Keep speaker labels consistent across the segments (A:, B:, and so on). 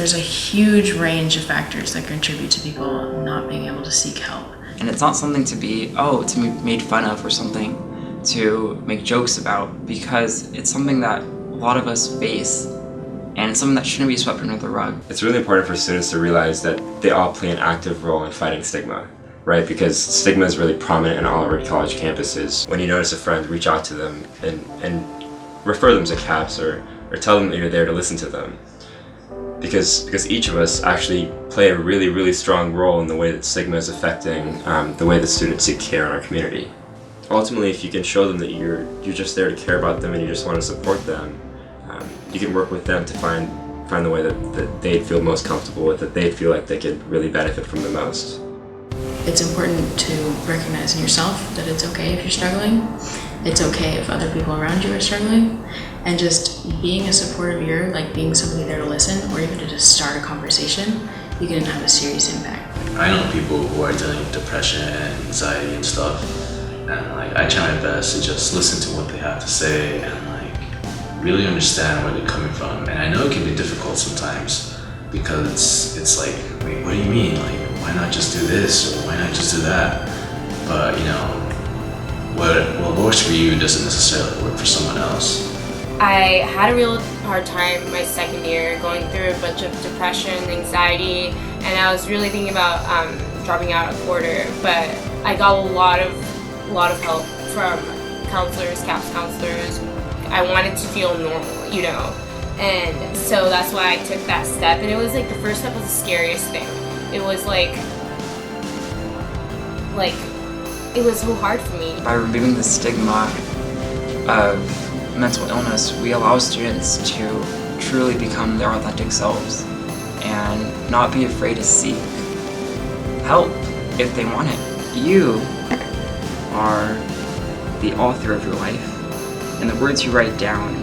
A: There's a huge range of factors that contribute to people not being able to seek help.
B: And it's not something to be, to be made fun of or something to make jokes about, because it's something that a lot of us face, and it's something that shouldn't be swept under the rug.
C: It's really important for students to realize that they all play an active role in fighting stigma, right? Because stigma is really prominent in all of our college campuses. When you notice a friend, reach out to them and refer them to CAPS or tell them that you're there to listen to them. Because each of us actually play a really, really strong role in the way that stigma is affecting the way that students seek care in our community. Ultimately, if you can show them that you're just there to care about them and you just want to support them, you can work with them to find the way that they'd feel most comfortable with, that they'd feel like they could really benefit from the most.
A: It's important to recognize in yourself that it's okay if you're struggling. It's okay if other people around you are struggling. And just being a supportive ear, like being somebody there to listen, or even to just start a conversation, you can have a serious impact.
D: I know people who are dealing with depression and anxiety and stuff, and I try my best to just listen to what they have to say and really understand where they're coming from. And I know it can be difficult sometimes because it's like, wait, what do you mean? Why not just do this or why not just do that? But what works for you doesn't necessarily work for someone else.
E: I had a real hard time my second year, going through a bunch of depression, anxiety, and I was really thinking about dropping out a quarter. But I got a lot of help from counselors, CAPS counselors. I wanted to feel normal, and so that's why I took that step. And it was the first step was the scariest thing. It was it was so hard for me.
B: By removing the stigma of mental illness, we allow students to truly become their authentic selves and not be afraid to seek help if they want it. You are the author of your life, and the words you write down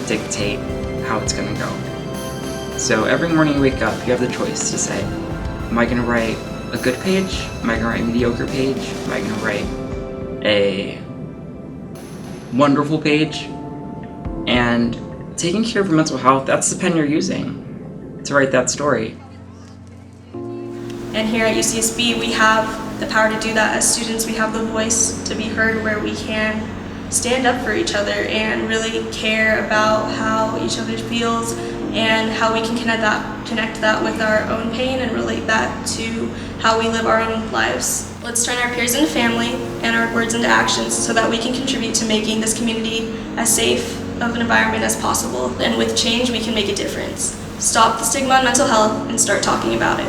B: dictate how it's going to go. So every morning you wake up, you have the choice to say, am I going to write a good page? Am I going to write a mediocre page? Am I going to write a wonderful page? And taking care of your mental health, that's the pen you're using to write that story.
F: And here at UCSB, we have the power to do that. As students, we have the voice to be heard, where we can stand up for each other and really care about how each other feels and how we can connect that with our own pain and relate that to how we live our own lives. Let's turn our peers into family and our words into actions so that we can contribute to making this community as safe of an environment as possible. And with change, we can make a difference. Stop the stigma on mental health and start talking about it.